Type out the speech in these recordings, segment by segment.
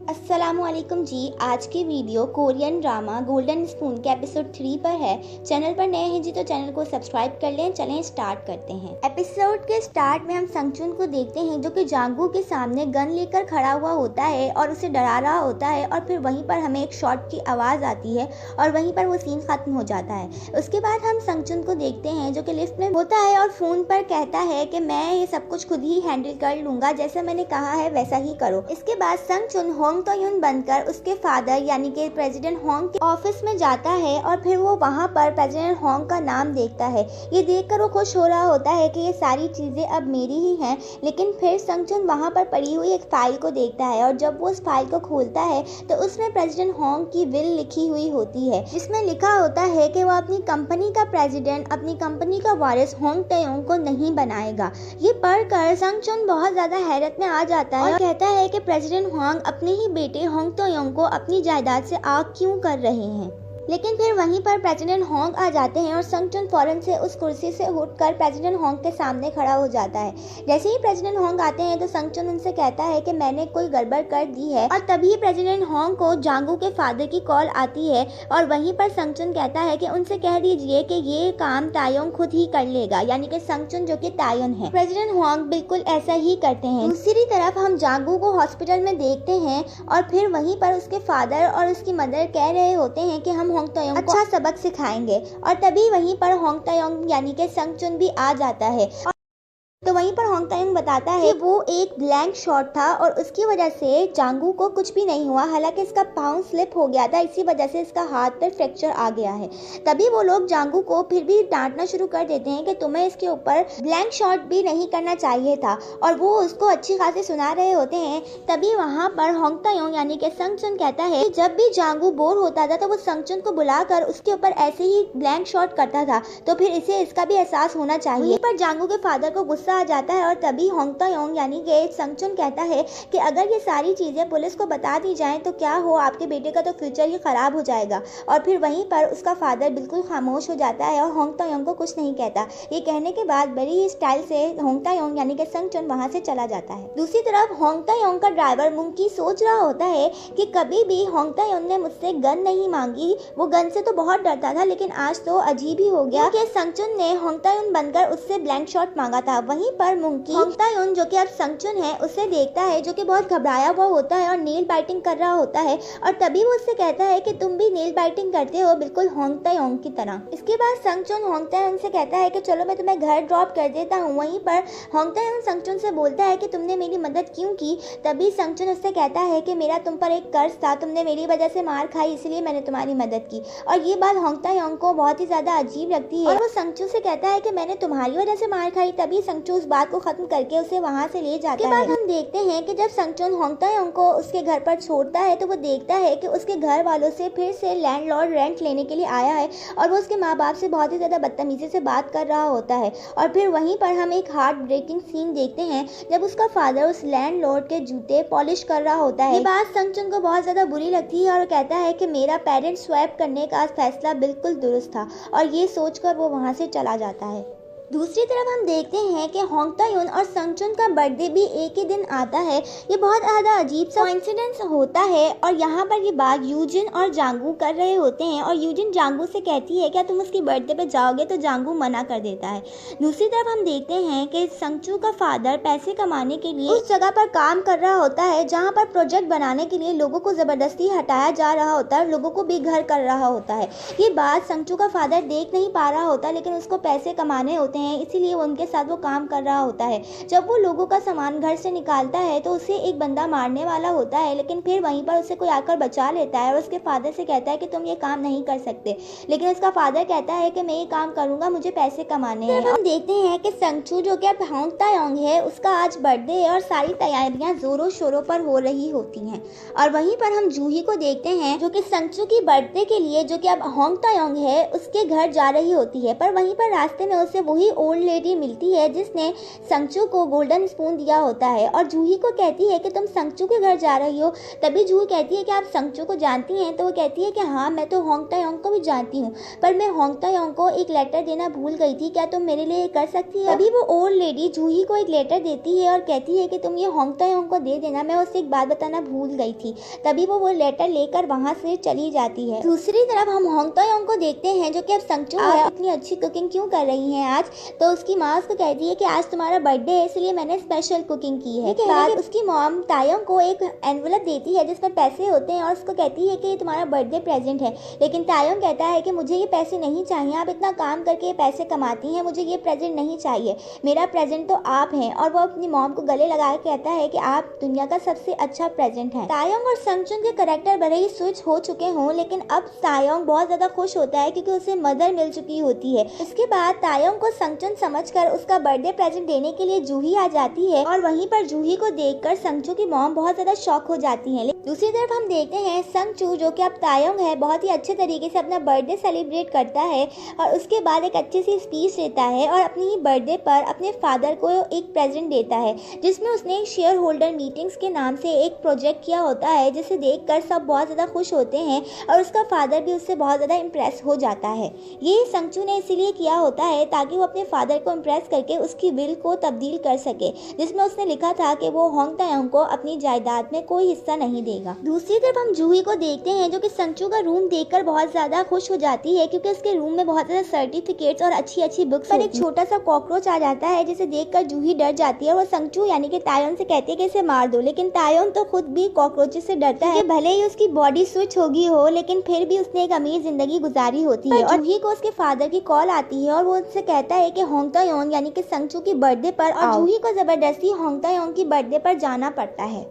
अस्सलामुअलैकुम जी। आज की video Korean drama golden spoon के एपिसोड 3 पर है। चैनल पर नए हैं जी तो चैनल को सब्सक्राइब कर लें। चलें स्टार्ट करते हैं। एपिसोड के स्टार्ट में हम संगचुन को देखते हैं जो कि जांगू के सामने गन लेकर खड़ा हुआ होता है और उसे डरा रहा होता है और फिर वहीं पर हमें एक शॉट की आवाज़ आती है और वहीं पर वो सीन खत्म हो जाता है। उसके बाद हम संगचुन को देखते हैं जो कि लिफ्ट में होता है और फ़ोन पर कहता है कि मैं ये सब कुछ खुद ही हैंडल कर लूँगा, जैसा मैंने कहा है वैसा ही करो। इसके बाद संगचुन होंग तो बनकर उसके फादर यानी कि प्रेसिडेंट होंग के ऑफिस में जाता है और फिर वो वहाँ पर प्रेसिडेंट होंग का नाम देखता है। ये देखकर वो खुश हो रहा होता है कि ये सारी चीज़ें अब मेरी ही हैं। लेकिन फिर संगचुन वहाँ पर पड़ी हुई एक फाइल को देखता है और जब वो उस फाइल को खोलता है तो उसमें प्रेसिडेंट होंग की विल लिखी हुई होती है, जिसमें लिखा होता है कि वो अपनी कंपनी का प्रेसिडेंट, अपनी कंपनी का वारिस होंग तयोंग को नहीं बनाएगा। ये पढ़कर संगचुन बहुत ज़्यादा हैरत में आ जाता है और कहता है कि प्रेसिडेंट होंग अपने ही बेटे होंग तयोंग को अपनी जायदाद से आग क्यों कर रहे हैं। लेकिन फिर वहीं पर प्रेसिडेंट होंग आ जाते हैं और संगचुन फौरन से उस कुर्सी से उठकर प्रेसिडेंट होंग के सामने खड़ा हो जाता है। जैसे ही प्रेसिडेंट होंग आते हैं तो संगचुन उनसे कहता है कि मैंने कोई गड़बड़ कर दी है और तभी प्रेसिडेंट होंग को जांगू के फादर की कॉल आती है और वहीं पर संगचुन कहता है कि उनसे कह दीजिए कि ये काम तायोंग खुद ही कर लेगा, यानी कि संगचुन जो कि तायोन है। प्रेसिडेंट होंग बिल्कुल ऐसा ही करते हैं। दूसरी तरफ हम जांगू को हॉस्पिटल में देखते हैं और फिर वहीं पर उसके फादर और उसकी मदर कह रहे होते हैं कि हम होंग तयोंग अच्छा सबक सिखाएंगे और तभी वहीं पर होंग तयोंग यानी कि संगचुन भी आ जाता है। तो वहीं पर होंग तयोंग बताता है कि वो एक ब्लैंक शॉट था और उसकी वजह से जांगू को कुछ भी नहीं हुआ, हालांकि इसका पाँव स्लिप हो गया था, इसी वजह से इसका हाथ पर फ्रैक्चर आ गया है। तभी वो लोग जांगू को फिर भी डांटना शुरू कर देते हैं कि तुम्हें इसके ऊपर ब्लैंक शॉट भी नहीं करना चाहिए था और वो उसको अच्छी खासी सुना रहे होते हैं। तभी वहाँ पर होंग तयोंग यानी कि संगचुन कहता है कि जब भी जांगू बोर होता था तो वो संगचुन को बुलाकर उसके ऊपर ऐसे ही ब्लैंक शॉट करता था, तो फिर इसे इसका भी एहसास होना चाहिए। पर जांगू के फादर को गुस्सा आ जाता है और तभी होंग तयोंग यानी कि संगचुन कहता है कि अगर ये सारी चीज़ें पुलिस को बता दी जाएं तो क्या हो, आपके बेटे का तो फ्यूचर ही खराब हो जाएगा। और फिर वहीं पर उसका फादर बिल्कुल खामोश हो जाता है और होंग तयोंग को कुछ नहीं कहता। ये कहने के बाद बड़ी ही स्टाइल से होंग तयोंग यानी कि संगचुन वहाँ से चला जाता है। दूसरी तरफ होंग तयोंग का ड्राइवर मुंकी सोच रहा होता है कि कभी भी होंग तयोंग ने मुझसे गन नहीं मांगी, वो गन से तो बहुत डरता था, लेकिन आज तो अजीब ही हो गया कि संगचुन ने होंग तयोंग बनकर उससे ब्लैंक शॉट मांगा था। वहीं पर होंग तयोंग जो कि अब संगचुन है उसे देखता है जो कि बहुत घबराया हुआ होता है और नेल बाइटिंग कर रहा होता है और तभी वो उससे कहता है कि तुम भी नेल बाइटिंग करते हो बिल्कुल होंग तयोंग की तरह। इसके बाद संगचुन होंग तयोंग से कहता है कि चलो मैं तुम्हें घर ड्रॉप कर देता हूँ। वहीं पर होंग तयोंग संगचुन से बोलता है कि तुमने मेरी मदद क्यों की। तभी संगचुन उससे कहता है कि मेरा तुम पर एक कर्ज था, तुमने मेरी वजह से मार खाई, इसलिए मैंने तुम्हारी मदद की। और ये बात होंग तयोंग को बहुत ही ज्यादा अजीब लगती है और वो संगचुन से कहता है कि मैंने तुम्हारी वजह से मार खाई। तभी संगचुन उस बात को खत्म करके उसे वहां से ले जाता है। बाद हम देखते हैं कि जब संगचुन होंग तयोंग को उसके घर पर छोड़ता है तो वो देखता है कि उसके घर वालों से फिर से लैंडलॉर्ड रेंट लेने के लिए आया है और वो उसके माँ बाप से बहुत ही ज्यादा बदतमीजी से बात कर रहा होता है। और फिर वहीं पर हम एक हार्ट ब्रेकिंग सीन देखते हैं जब उसका फादर उस लैंडलॉर्ड के जूते पॉलिश कर रहा होता है। ये बात संगचुन को बहुत ज्यादा बुरी लगती है और कहता है कि मेरा पेरेंट स्वैप करने का फैसला बिल्कुल दुरुस्त था और ये सोचकर वो वहां से चला जाता है। दूसरी तरफ हम देखते हैं कि होंग तयोंग और संगचुन का बर्थडे भी एक ही दिन आता है। ये बहुत ज़्यादा अजीब सा कोइंसिडेंस होता है और यहाँ पर ये बात यूजिन और जांगू कर रहे होते हैं और यूजिन जांगू से कहती है क्या तुम उसकी बर्थडे पे जाओगे, तो जांगू मना कर देता है। दूसरी तरफ हम देखते हैं कि संगचू का फादर पैसे कमाने के लिए उस जगह पर काम कर रहा होता है जहाँ पर प्रोजेक्ट बनाने के लिए लोगों को ज़बरदस्ती हटाया जा रहा होता है, लोगों को बेघर कर रहा होता है। ये बात संगचू का फादर देख नहीं पा रहा होता, लेकिन उसको पैसे कमाने होते हैं इसीलिए उनके साथ वो काम कर रहा होता है। जब वो लोगों का सामान घर से निकालता है तो उसे एक बंदा मारने वाला होता है, लेकिन फिर वहीं पर उसे कोई आकर बचा लेता है और उसके फादर से कहता है कि तुम ये काम नहीं कर सकते, लेकिन उसका फादर कहता है कि मैं ये काम करूंगा, मुझे पैसे कमाने हैं। हम देखते हैं कि संगचू जो कि अब होंग तयोंग है उसका आज बर्थडे है और सारी तैयारियां जोरों शोरों पर हो रही होती हैं। और वहीं पर हम जूही को देखते हैं जो कि संगचू की बर्थडे के लिए जो कि अब होंग तयोंग है उसके घर जा रही होती है, पर वहीं पर रास्ते में उसे वही वही ओल्ड लेडी मिलती है जिसने संगचू को गोल्डन स्पून दिया होता है और जूही को कहती है कि तुम संगचू के घर जा रही हो। तभी जूही कहती है कि आप संगचू को जानती हैं? तो वो कहती है कि हाँ, मैं तो होंग तायोंग को भी जानती हूँ, पर मैं होंग तायोंग को एक लेटर देना भूल गई थी, क्या तुम मेरे लिए कर सकती हो? तभी वो ओल्ड लेडी जूही को एक लेटर देती है और कहती है कि तुम ये होंग तायोंग को दे देना, मैं उससे एक बात बताना भूल गई थी। तभी वो लेटर लेकर वहाँ से चली जाती है। दूसरी तरफ हम होंग तायोंग को देखते हैं जो कि अब संगचू है, इतनी अच्छी कुकिंग क्यों कर रही हैं आज? तो उसकी माँ उसको कहती है कि आज तुम्हारा बर्थडे है इसलिए मैंने स्पेशल कुकिंग की है। बाद उसकी मॉम तायोंग को एक एनवलप देती है जिसमें पैसे होते हैं और उसको कहती है कि ये तुम्हारा बर्थडे प्रेजेंट है। लेकिन तायोंग कहता है कि मुझे ये पैसे नहीं चाहिए, आप इतना काम करके ये पैसे कमाती हैं, मुझे ये प्रेजेंट नहीं चाहिए, मेरा प्रेजेंट तो आप हैं। और वो अपनी मॉम को गले लगा के कहता है कि आप दुनिया का सबसे अच्छा प्रेजेंट है। तायोंग और संगचुन के कैरेक्टर भले ही स्विच हो चुके हों, लेकिन अब तायोंग बहुत ज्यादा खुश होता है क्योंकि उसे मदर मिल चुकी होती है। इसके बाद तायोंग को संगचुन समझकर उसका बर्थडे प्रेजेंट देने के लिए जूही आ जाती है और वहीं पर जूही को देखकर संगचू की मॉम बहुत ज्यादा शॉक हो जाती है। दूसरी तरफ हम देखते हैं संगचू जो कि अब तायोंग है बहुत ही अच्छे तरीके से अपना बर्थडे सेलिब्रेट करता है और उसके बाद एक अच्छी सी स्पीच देता है और अपनी ही बर्थडे पर अपने फादर को एक प्रेजेंट देता है जिसमें उसने शेयर होल्डर मीटिंग्स के नाम से एक प्रोजेक्ट किया होता है, जिसे देखकर सब बहुत ज़्यादा खुश होते हैं और उसका फादर भी उससे बहुत ज़्यादा इम्प्रेस हो जाता है। ये संगचू ने इसीलिए किया होता है ताकि वो अपने फादर को इम्प्रेस करके उसकी विल को तब्दील कर सके, जिसमें उसने लिखा था कि वो होंग तायोंग को अपनी जायदाद में कोई हिस्सा नहीं देगा। दूसरी तरफ हम जूही को देखते हैं जो कि संगचू का रूम देखकर बहुत ज़्यादा खुश हो जाती है क्योंकि उसके रूम में बहुत ज़्यादा सर्टिफिकेट्स और अच्छी अच्छी बुक्स पर एक छोटा सा कॉकरोच आ जाता है जिसे देखकर जूही डर जाती है और वो संगचू यानी कि तायोंग से कहती है कि इसे मार दो, लेकिन तायोंग तो खुद भी कॉकरोचेस से डरता है। भले ही उसकी बॉडी स्विच होगी हो लेकिन फिर भी उसने एक अमीर जिंदगी गुजारी होती है। और जूही को उसके फादर की कॉल आती है और वो उससे कहता है कि होंग तायोंग यानी कि संगचू की बर्थडे पर, और जूही को जबरदस्ती होंग तायोंग की बर्थडे पर जाना पड़ता है।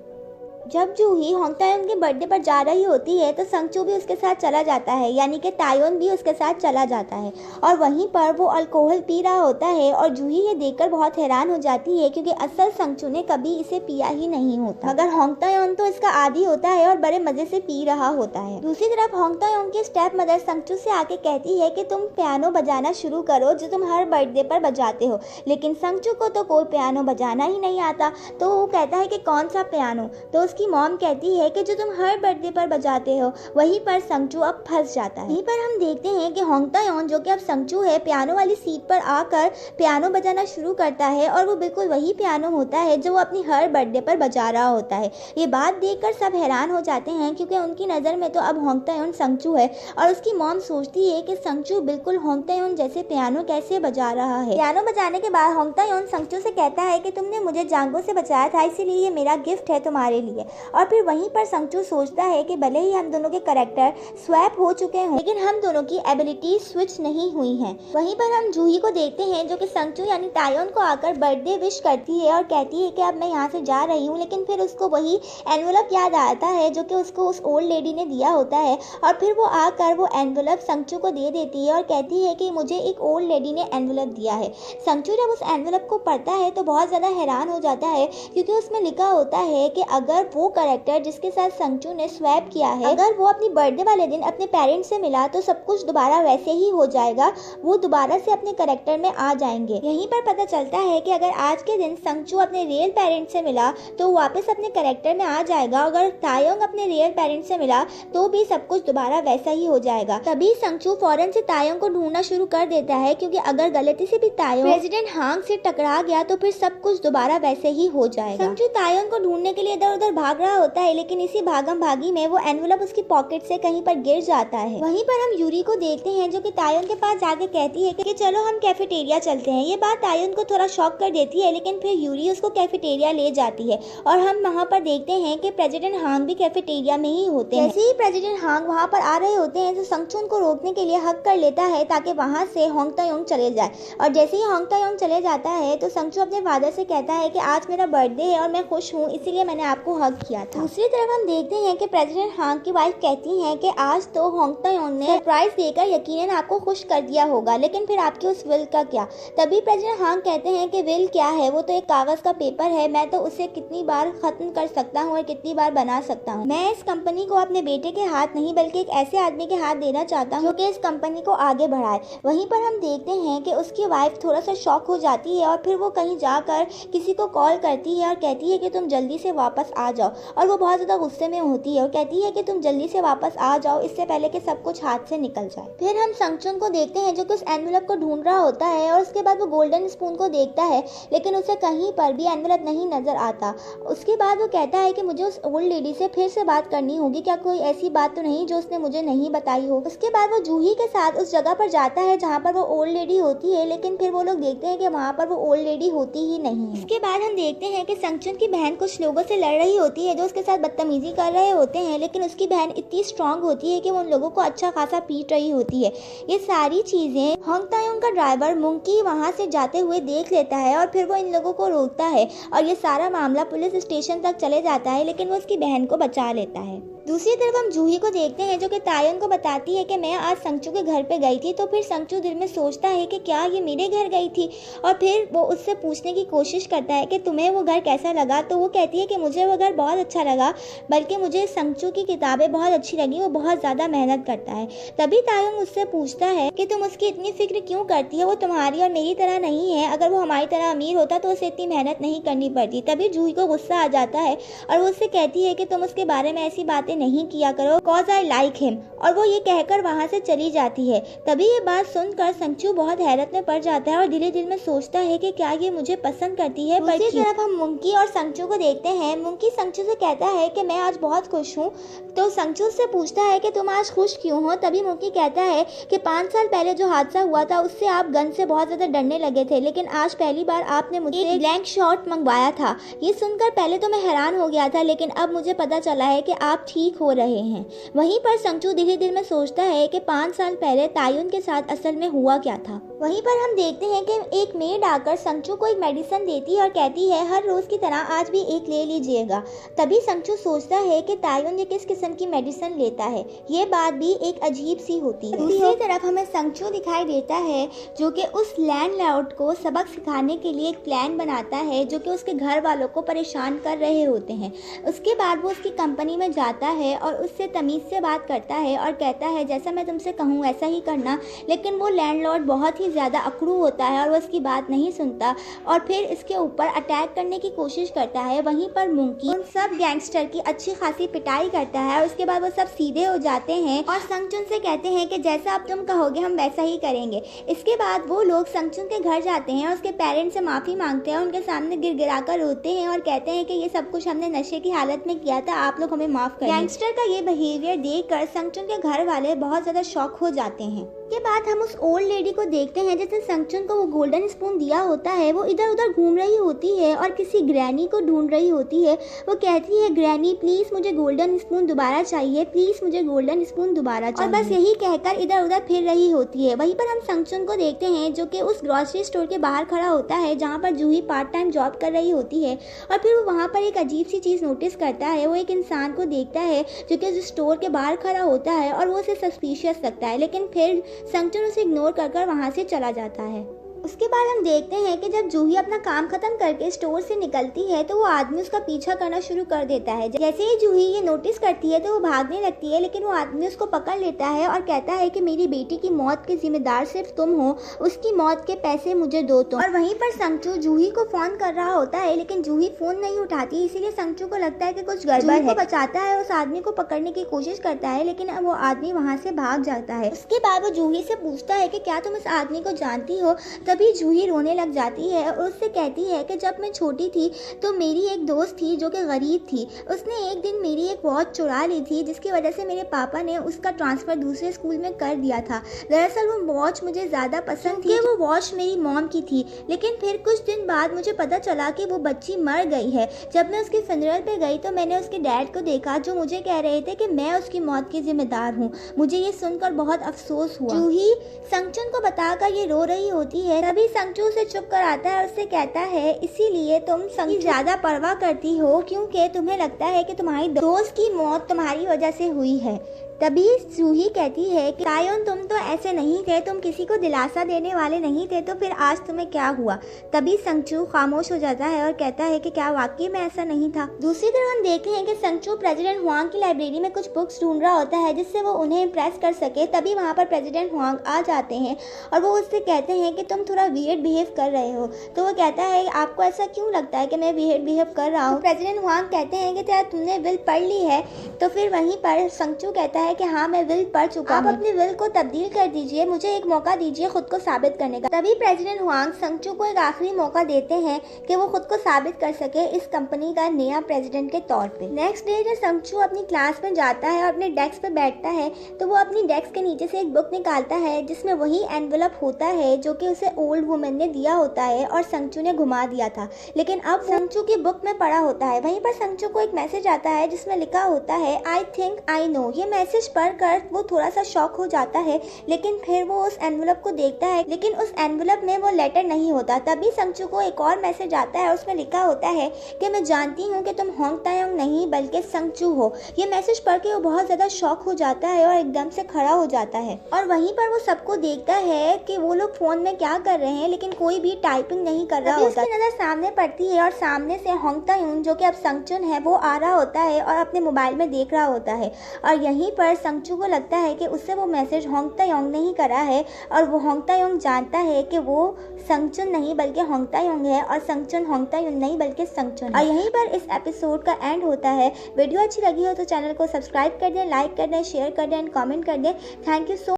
जब जूही होंग तायोंग के बर्थडे पर जा रही होती है तो संगचू भी उसके साथ चला जाता है, यानी कि तायोंग भी उसके साथ चला जाता है और वहीं पर वो अल्कोहल पी रहा होता है और जूही ये देखकर बहुत हैरान हो जाती है क्योंकि असल संगचू ने कभी इसे पिया ही नहीं होता, मगर होंग तायोंग तो इसका आदी होता है और बड़े मजे से पी रहा होता है। दूसरी तरफ होंग तायोंग की स्टेप मदर संगचू से आके कहती है कि तुम पियानो बजाना शुरू करो जो तुम हर बर्थडे पर बजाते हो, लेकिन संगचू को तो कोई पियानो बजाना ही नहीं आता। तो वो कहता है कि कौन सा पियानो? तो उसकी मॉम कहती है कि जो तुम हर बर्थडे पर बजाते हो। वहीं पर संगचू अब फंस जाता है। यहीं पर हम देखते हैं कि होंग तायोंग जो कि अब संगचू है पियानो वाली सीट पर आकर पियानो बजाना शुरू करता है और वो बिल्कुल वही पियानो होता है जो वो अपनी हर बर्थडे पर बजा रहा होता है। ये बात देखकर सब हैरान हो जाते हैं क्योंकि उनकी नज़र में तो अब होंग तायोंग संगचू है और उसकी मॉम सोचती है कि संगचू बिल्कुल होंग तायोंग जैसे पियानो कैसे बजा रहा है। पियानो बजाने के बाद होंग तायोंग संगचू से कहता है कि तुमने मुझे जांगो से बचाया था, इसीलिए ये मेरा गिफ्ट है तुम्हारे लिए। और फिर वहीं पर संगचू सोचता है कि भले ही हम दोनों के कैरेक्टर स्वैप हो चुके हों लेकिन हम दोनों की एबिलिटी स्विच नहीं हुई हैं। वहीं पर हम जूही को देखते हैं जो कि संगचू यानी तायोंग को आकर बर्थडे विश करती है और कहती है कि अब मैं यहाँ से जा रही हूँ, लेकिन फिर उसको वही एनवलप याद आता है जो कि उसको उस ओल्ड लेडी ने दिया होता है और फिर वो आकर वो एनवलप संगचू को दे देती है और कहती है कि मुझे एक ओल्ड लेडी ने एनवलप दिया है। संगचू जब उस एनवलप को पढ़ता है तो बहुत ज़्यादा हैरान हो जाता है क्योंकि उसमें लिखा होता है कि अगर वो कैरेक्टर जिसके साथ संगचू ने स्वैप किया है अगर वो अपनी बर्थडे वाले दिन अपने पेरेंट्स से मिला तो सब कुछ दोबारा वैसे ही हो जाएगा, वो दोबारा से अपने कैरेक्टर में आ जाएंगे। यहीं पर पता चलता है कि अगर आज के दिन संगचू अपने रियल पेरेंट्स से मिला तो वापस अपने कैरेक्टर में आ जाएगा, अगर तायोंग अपने रियल पेरेंट्स से मिला तो भी सब कुछ दोबारा वैसा ही हो जाएगा। तभी संगचू फौरन से तायोंग को ढूंढना शुरू कर देता है क्योंकि अगर गलती से भी तायोंग प्रेसिडेंट हांग से टकरा गया तो फिर सब कुछ दोबारा वैसे ही हो जाएगा। संगचू तायोंग को ढूंढने के लिए इधर उधर भाग रहा होता है लेकिन इसी भागम भागी में वो एनवलप उसकी पॉकेट से कहीं पर गिर जाता है। वहीं पर हम यूरी को देखते हैं जो कि तायोंग के पास जाके कहती है कि चलो हम कैफेटेरिया चलते हैं। ये बात तायोंग को थोड़ा शॉक कर देती है लेकिन फिर यूरी उसको कैफेटेरिया ले जाती है और हम वहाँ पर देखते हैं कि प्रेसिडेंट हांग भी कैफेटेरिया में ही होते हैं। जैसे ही प्रेसिडेंट हांग वहाँ पर आ रहे होते हैं तो संगचू उनको रोकने के लिए हक कर लेता है ताकि वहाँ से होंग तायोंग चले जाए और जैसे ही होंग तायोंग चले जाता है तो संगचू अपने फादर से कहता है कि आज मेरा बर्थडे है और मैं खुश हूँ इसीलिए मैंने आपको हक कब किया था। दूसरी तरफ हम देखते हैं कि प्रेसिडेंट हांग की वाइफ कहती हैं कि आज तो होंग तायोन ने सरप्राइज देकर यकीनन आपको खुश कर दिया होगा, लेकिन फिर आपकी उस विल का क्या। तभी प्रेसिडेंट हांग कहते हैं कि विल क्या है, वो तो एक कागज का पेपर है, मैं तो उसे कितनी बार खत्म कर सकता हूँ और कितनी बार बना सकता हूँ। मैं इस कंपनी को अपने बेटे के हाथ नहीं बल्कि एक ऐसे आदमी के हाथ देना चाहता हूँ जो कि इस कंपनी को आगे बढ़ाए। वहीं पर हम देखते हैं कि उसकी वाइफ थोड़ा सा शॉक हो जाती है और फिर वो कहीं जाकर किसी को कॉल करती है और कहती है कि तुम जल्दी से वापस आ जाओ, और वो बहुत ज़्यादा गुस्से में होती है और कहती है कि तुम जल्दी से वापस आ जाओ इससे पहले कि सब कुछ हाथ से निकल जाए। फिर हम संगचुन को देखते हैं जो कि उस एनवेलप को ढूंढ रहा होता है और उसके बाद वो गोल्डन स्पून को देखता है, लेकिन उसे कहीं पर भी एनवेलप नहीं नजर आता। उसके बाद वो कहता है कि मुझे उस ओल्ड लेडी से फिर से बात करनी होगी, क्या कोई ऐसी बात तो नहीं जो उसने मुझे नहीं बताई हो। उसके बाद वो जूही के साथ उस जगह पर जाता है जहाँ पर वो ओल्ड लेडी होती है, लेकिन फिर वो लोग देखते हैं कि वहाँ पर वो ओल्ड लेडी होती ही नहीं है। इसके बाद हम देखते हैं कि संगचुन की बहन कुछ लोगों से लड़ रही होती है जो उसके साथ बदतमीजी कर रहे होते हैं, लेकिन उसकी बहन इतनी स्ट्रांग होती है कि वो उन लोगों को अच्छा खासा पीट रही होती है। ये सारी चीजें होंग तायोन का ड्राइवर मुंकी वहाँ से जाते हुए देख लेता है और फिर वो इन लोगों को रोकता है और ये सारा मामला पुलिस स्टेशन तक चले जाता है, लेकिन वो उसकी बहन को बचा लेता है। दूसरी तरफ हम जूही को देखते हैं जो कि तायोन को बताती है कि मैं आज संगचू के घर पे गई थी। तो फिर संगचू दिल में सोचता है कि क्या ये मेरे घर गई थी, और फिर वो उससे पूछने की कोशिश करता है कि तुम्हें वो घर कैसा लगा। तो वो कहती है कि मुझे वो घर बहुत अच्छा लगा, बल्कि मुझे संगचू की किताबें बहुत अच्छी लगी, वो बहुत ज़्यादा मेहनत करता है। तभी तायोन उससे पूछता है कि तुम उसकी इतनी फिक्र क्यों करती है, वो तुम्हारी और मेरी तरह नहीं है, अगर वो हमारी तरह अमीर होता तो उसे इतनी मेहनत नहीं करनी पड़ती। तभी जूही को गुस्सा आ जाता है और वो उससे कहती है कि तुम उसके बारे में ऐसी बातें नहीं किया करो, कॉज आई लाइक हिम, और वो ये कहकर वहाँ से चली जाती है। तभी ये बात सुनकर संगचू बहुत हैरत में पड़ जाता है और दिल दिल में सोचता है कि क्या ये मुझे पसंद करती है। दूसरी तरफ हम मुंकी और संगचू को देखते हैं। मुंकी संगचू से कहता है कि मैं आज बहुत खुश हूँ। तो संगचू से पूछता है कि तुम आज खुश क्यों हो। तभी मुंकी कहता है कि 5 साल पहले जो हादसा हुआ था उससे आप गन से बहुत ज्यादा डरने लगे थे, लेकिन आज पहली बार आपने मुझे एक ब्लैंक शॉट मंगवाया था। ये सुनकर पहले तो मैं हैरान हो गया था, लेकिन अब मुझे पता चला है कि आप ठीक हो रहे हैं। वहीं पर संगचू दिल में सोचता है कि 5 साल पहले तायुन के साथ असल में हुआ क्या था। वहीं पर हम देखते हैं कि एक मेड आकर संगचू को एक मेडिसिन देती है और कहती है हर रोज की तरह आज भी एक ले लीजिएगा। तभी संगचू सोचता है कि तायुन ये किस किस्म की मेडिसिन लेता है, ये बात भी एक अजीब सी होती है। दूसरी तरफ हमें संगचू दिखाई देता है जो कि उस लैंडलॉर्ड को सबक सिखाने के लिए एक प्लान बनाता है जो कि उसके घर वालों को परेशान कर रहे होते हैं। उसके बाद वो उसकी कंपनी में जाता है और उससे तमीज़ से बात करता है और कहता है जैसा मैं तुमसे कहूँ वैसा ही करना, लेकिन वो लैंडलॉर्ड बहुत ही ज़्यादा अकड़ू होता है और वो उसकी बात नहीं सुनता और फिर इसके ऊपर अटैक करने की कोशिश करता है। वहीं पर मुंकी उन सब गैंगस्टर की अच्छी खासी पिटाई करता है और उसके बाद वो सब सीधे हो जाते हैं और संगचुन से कहते हैं कि जैसा आप तुम कहोगे हम वैसा ही करेंगे। इसके बाद वो लोग संगचुन के घर जाते हैं और उसके पेरेंट्स से माफ़ी मांगते हैं, उनके सामने गिड़गिड़ा कर रोते हैं और कहते हैं कि ये सब कुछ हमने नशे की हालत में किया था, आप लोग हमें माफ़ करें। गैंगस्टर का ये बिहेवियर देखकर संगचुन के घर वाले बहुत ज़्यादा शॉक हो जाते हैं। के बाद हम उस ओल्ड लेडी को देखते हैं जिसने संगचुन को वो गोल्डन स्पून दिया होता है। वो इधर उधर घूम रही होती है और किसी ग्रैनी को ढूंढ रही होती है। वो कहती है ग्रैनी प्लीज मुझे गोल्डन स्पून दोबारा चाहिए, प्लीज मुझे गोल्डन स्पून दोबारा चाहिए, और बस यही कहकर इधर उधर फिर रही होती है। वहीं पर हम संगचुन को देखते हैं जो कि उस ग्रोसरी स्टोर के बाहर खड़ा होता है जहाँ पर जूही पार्ट टाइम जॉब कर रही होती है और फिर वो वहाँ पर एक अजीब सी चीज़ नोटिस करता है। वो एक इंसान को देखता है जो कि उस स्टोर के बाहर खड़ा होता है और वो उसे सस्पिशियस लगता है, लेकिन फिर संगचुन उसे इग्नोर कर वहाँ से चला जाता है। उसके बाद हम देखते हैं कि जब जूही अपना काम खत्म करके स्टोर से निकलती है तो वो आदमी उसका पीछा करना शुरू कर देता है। जैसे ही जूही ये नोटिस करती है तो वो भागने लगती है, लेकिन वो आदमी उसको पकड़ लेता है और कहता है कि मेरी बेटी की मौत के जिम्मेदार सिर्फ तुम हो, उसकी मौत के पैसे मुझे दो तुम। और वहीं पर संगचू जूही को फोन कर रहा होता है, लेकिन जूही फोन नहीं उठाती, इसीलिए संगचू को लगता है कि कुछ गड़बड़ है। बचाता है, उस आदमी को पकड़ने की कोशिश करता है, लेकिन अब वो आदमी वहाँ से भाग जाता है। उसके बाद वो जूही से पूछता है कि क्या तुम इस आदमी को जानती हो। तभी जूही रोने लग जाती है और उससे कहती है कि जब मैं छोटी थी तो मेरी एक दोस्त थी जो कि गरीब थी, उसने एक दिन मेरी एक वॉच चुरा ली थी जिसकी वजह से मेरे पापा ने उसका ट्रांसफ़र दूसरे स्कूल में कर दिया था। दरअसल वो वॉच मुझे ज़्यादा पसंद थी, वो वॉच मेरी मॉम की थी, लेकिन फिर कुछ दिन बाद मुझे पता चला कि वो बच्ची मर गई है। जब मैं उसके फनरल पे गई तो मैंने उसके डैड को देखा जो मुझे कह रहे थे कि मैं उसकी मौत की जिम्मेदार हूँ। मुझे ये सुनकर बहुत अफसोस हुआ। जूही संगचुन को बताकर ये रो रही होती है। तभी संगचू उसे चुप कर आता है और उससे कहता है इसीलिए तुम संगचू ज्यादा परवाह करती हो क्योंकि तुम्हें लगता है कि तुम्हारी दोस्त की मौत तुम्हारी वजह से हुई है। तभी जूही कहती है कि तायोन तुम तो ऐसे नहीं थे, तुम किसी को दिलासा देने वाले नहीं थे, तो फिर आज तुम्हें क्या हुआ। तभी संगचू खामोश हो जाता है और कहता है कि क्या वाकई में ऐसा नहीं था। दूसरी तरफ हम देखते हैं कि संगचू प्रेसिडेंट हुआंग की लाइब्रेरी में कुछ बुक्स ढूंढ रहा होता है जिससे वो उन्हें इम्प्रेस कर सके। तभी वहाँ पर प्रेसिडेंट हुआंग आ जाते हैं और वो उससे कहते हैं कि तुम थोड़ा वियर्ड बिहेव कर रहे हो। तो वो कहता है आपको ऐसा क्यों लगता है कि मैं वियर्ड बिहेव कर रहा हूँ। प्रेसिडेंट हुआंग कहते हैं कि क्या तुमने विल पढ़ ली है। तो फिर वहीं पर संगचू कहता है कि हाँ मैं विल पढ़ चुका हूं। आप अपनी विल को तब्दील कर दीजिए, मुझे एक मौका दीजिए खुद को साबित करने का। तभी प्रेसिडेंट हुआंग संगचू को एक आखिरी मौका देते हैं कि वो खुद को साबित कर सके इस कंपनी का नया प्रेसिडेंट के तौर पे। नेक्स्ट डे जब संगचू अपनी क्लास में जाता है और अपने डेस्क पे बैठता है तो वो अपनी डेस्क के नीचे से एक बुक निकालता है जिसमें वही एनवेलप होता है जो कि उसे ओल्ड वुमन ने दिया होता है और संगचू ने घुमा दिया था, लेकिन अब संगचू की बुक में पड़ा होता है। वहीं पर संगचू को एक मैसेज आता है जिसमें लिखा होता है आई थिंक आई नो। ये मैसेज पढ़कर वो थोड़ा सा शॉक हो जाता है, लेकिन फिर वो उस एनवेलप को देखता है, लेकिन उस एनवेलप में वो लेटर नहीं होता। तभी संगचू को एक और मैसेज आता है, उसमें लिखा होता है कि मैं जानती हूँ कि तुम होंग तायोंग नहीं बल्कि संगचू हो। ये मैसेज पढ़ के वो बहुत ज्यादा शॉक हो जाता है और एकदम से खड़ा हो जाता है और वहीं पर वो सबको देखता है कि वो लोग फोन में क्या कर रहे हैं, लेकिन कोई भी टाइपिंग नहीं कर रहा होता। उसकी नजर सामने पड़ती है और सामने से होंग तायोंग जो कि अब संगचुन है वो आ रहा होता है और अपने मोबाइल में देख रहा होता है और यहीं पर संगचू को लगता है कि उससे वो मैसेज होंग तायोंग ने ही करा है और वो होंग तायोंग जानता है कि वो संगचुन नहीं बल्कि होंग तायोंग है और संगचुन होंग तायोंग नहीं बल्कि संगचुन है। और यहीं पर इस एपिसोड का एंड होता है। वीडियो अच्छी लगी हो तो चैनल को सब्सक्राइब कर दें, लाइक कर दें, शेयर कर दें एंड कमेंट कर दें। Thank you so